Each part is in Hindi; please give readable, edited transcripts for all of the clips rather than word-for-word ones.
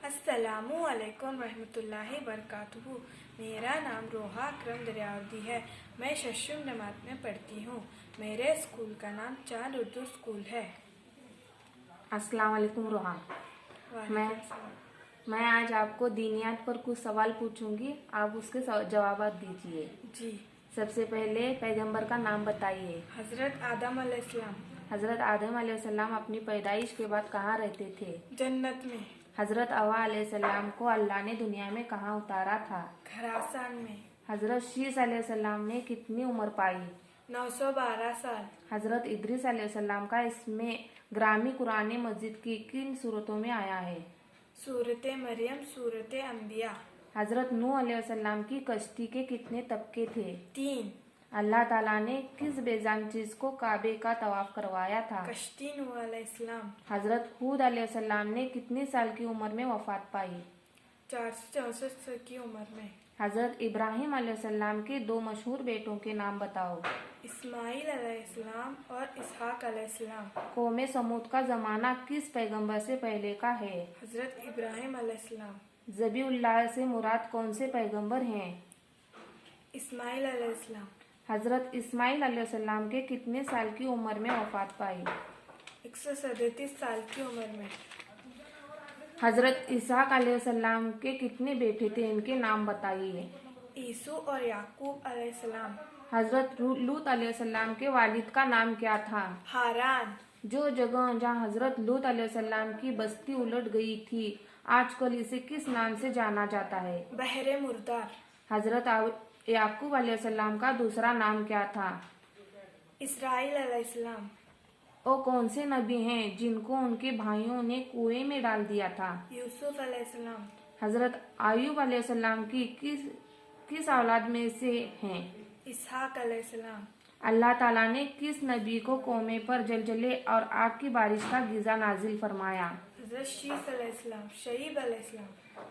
अस्सलामु अलैकुम रहमतुल्लाहि बरकातुहू। मेरा नाम रोहा अकरम दरियावर्दी है। मैं शशुम जमात में पढ़ती हूँ। मेरे स्कूल का नाम चांद उर्दू स्कूल है। अस्सलाम वालेकुम रोहा। मैं वालेकुम सलाम। मैं आज आपको दीनियात पर कुछ सवाल पूछूंगी, आप उसके जवाब दीजिए। जी। सबसे पहले पैगंबर का नाम बताइए। हज़रत आदम अलैहिस्सलाम। हज़रत आदम अलैहिस्सलाम अपनी पैदाइश के बाद कहाँ रहते थे? जन्नत में। हज़रत हवा अलैहिस्सलाम को अल्लाह ने दुनिया में कहाँ उतारा था? खरासान में। हज़रत शीस अलैहिस्सलाम ने कितनी उम्र पाई? 912 साल। हज़रत इद्रिस अलैहिस्सलाम का इसमें ग्रामी कुरान मजीद की किन सूरतों में आया है? सूरत मरियम, सूरत अंबिया। हज़रत नूह अलैहिस्सलाम की कश्ती के कितने तबके थे? 3। अल्लाह ताला ने किस बेजान चीज को काबे का तवाफ करवाया था? कश्ती नूह अलैहिस्सलाम। हज़रत हूद अलैहिस्सलाम ने कितनी साल की उम्र में वफात पाई? 464 साल की उम्र में। हज़रत इब्राहिम अलैहिस्सलाम के दो मशहूर बेटों के नाम बताओ। इस्माइल अलैहिस्सलाम और इसहाक अलैहिस्सलाम। कौमे समूद का जमाना किस पैगंबर से पहले का है? हज़रत इब्राहिम अलैहिस्सलाम। ज़बीउल्लाह से मुराद कौन से पैगंबर हैं? इस्माइल अलैहिस्सलाम। हज़रत इस्माइल अलैहिस्सलाम के कितने साल की उम्र में वफात पाई? 137 साल की उम्र में। हज़रत इसहाक अलैहिस्सलाम के कितने बेटे थे, इनके नाम बताइए। ईसू और याकूब अलैहिस्सलाम। हज़रत लूत अलैहिस्सलाम के वालिद का नाम क्या था? हारान। जो जगह जहाँ हज़रत लूत अलैहिस्सलाम की बस्ती उलट गई थी, आजकल इसे किस नाम से जाना जाता है? बहरे मुर्दार। हज़रत याकूब अलैहिस्सलाम का दूसरा नाम क्या था? इसराइल अलैहिस्सलाम। वो कौन से नबी हैं जिनको उनके भाइयों ने कुएं में डाल दिया था? यूसुफ अलैहिस्सलाम। हज़रत आयूब अलैहिस्सलाम की किस औलाद में से हैं? इसहाक अलैहिस्सलाम। अल्लाह ताला ने किस नबी को कौमे पर जलजले और आग की बारिश का गिज़ा नाजिल फरमाया? हज़रत शीस अलैहिस्सलाम, शईब अलैहिस्सलाम।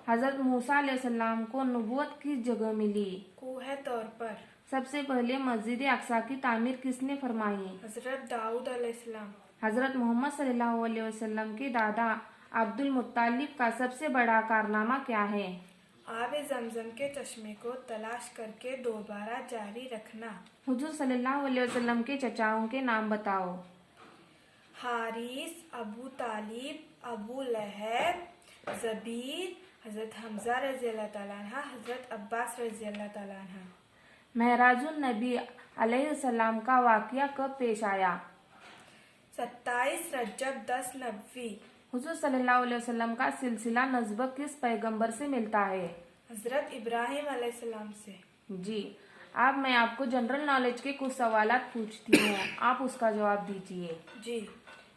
हज़रत मूसा अलैहिस्सलाम को नबूवत किस जगह मिली? कोह तौर पर। सबसे पहले मस्जिद अक्सा की तामीर किसने फरमाई? हज़रत दाऊद अलैहिस्सलाम। हज़रत मोहम्मद सल्लल्लाहु अलैहि वसल्लम के दादा अब्दुल मुत्तालिब का सबसे बड़ा कारनामा क्या है? आबे ज़मज़म के चश्मे को तलाश करके दोबारा जारी रखना। हुजूर सल्लल्लाहु अलैहि वसल्लम के चचाओं के नाम बताओ। हारिस, अबू तालिब, अबू लहब, ज़बीर, हज़रत हमज़ा रज़ी अल्लाह ताला अन्हा, हज़रत अब्बास रज़ी अल्लाह ताला अन्हा। महराजुन नबी अलैहिस्सलाम का वाक़या कब पेश आया? 27 रजब 10 नबवी। हुजूर सल्लल्लाहु अलैहि वसल्लम का सिलसिला नस्ब किस पैगंबर से मिलता है? हज़रत इब्राहिम अलैहिस्सलाम से। जी। अब मैं आपको जनरल नॉलेज के कुछ सवालात पूछती हूँ, आप उसका जवाब दीजिए। जी।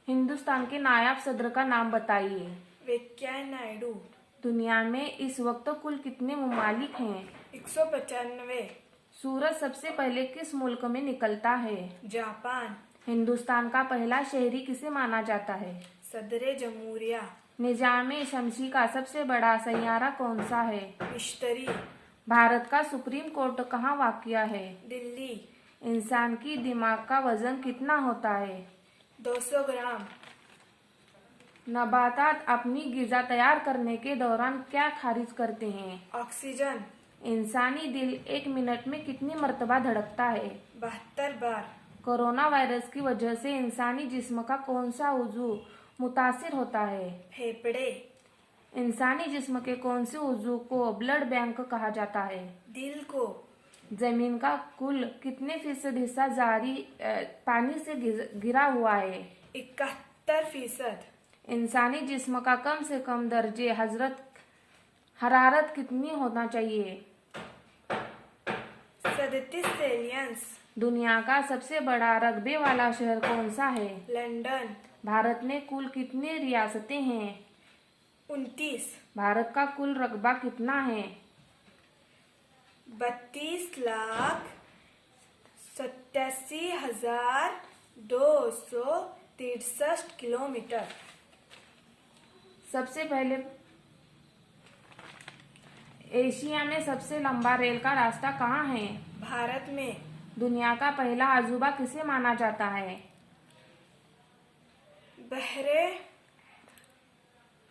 हिंदुस्तान के नायब सदर का नाम बताइए। वेंकैया नायडू। दुनिया में इस वक्त कुल कितने ममालिक हैं? 195। सूरज सबसे पहले किस मुल्क में निकलता है? जापान। हिंदुस्तान का पहला शहरी किसे माना जाता है? सदरे जमहूरिया। निजाम शमसी का सबसे बड़ा सैयारा कौन सा है? मिश्तरी। भारत का सुप्रीम कोर्ट कहाँ वाक़या है? दिल्ली। इंसान की दिमाग का वजन कितना होता है? 200 ग्राम। नबातात अपनी ग़िज़ा तैयार करने के दौरान क्या खारिज करते हैं? ऑक्सीजन। इंसानी दिल एक मिनट में कितनी मरतबा धड़कता है? 72 बार। कोरोना वायरस की वजह से इंसानी जिस्म का कौन सा उज़ू मुतासिर होता है? फेफड़े। इंसानी जिस्म के कौन से उज़ू को ब्लड बैंक कहा जाता है? दिल को। जमीन का कुल कितने फीसद हिस्सा पानी से घिरा हुआ है? 71%। इंसानी जिस्म का कम से कम दर्जे हरारत कितनी होना चाहिए? 37 सेल्सियस। दुनिया का सबसे बड़ा रकबे वाला शहर कौन सा है? लंदन। भारत में कुल कितनी रियासतें हैं? 29। भारत का कुल रकबा कितना है? 32,87,263 किलोमीटर। सबसे पहले एशिया में सबसे लंबा रेल का रास्ता कहाँ है? भारत में। दुनिया का पहला अजूबा किसे माना जाता है? बहरे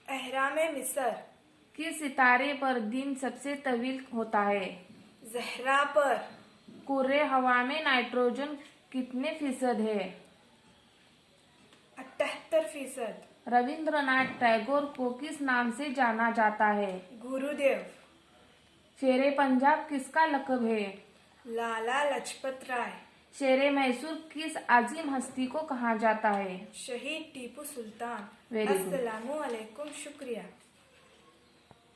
अहराम मिस्र। किस सितारे पर दिन सबसे तवील होता है? ज़हरा पर। कुर्रे हवा में नाइट्रोजन कितने फीसद है? 78%। रविंद्रनाथ टैगोर को किस नाम से जाना जाता है? गुरुदेव। शेरे पंजाब किसका लक़ब है? लाला लाजपत राय। शेरे मैसूर किस अजीम हस्ती को कहा जाता है? शहीद टीपू सुल्तान। Very good. अस्सलामु अलैकुम, शुक्रिया।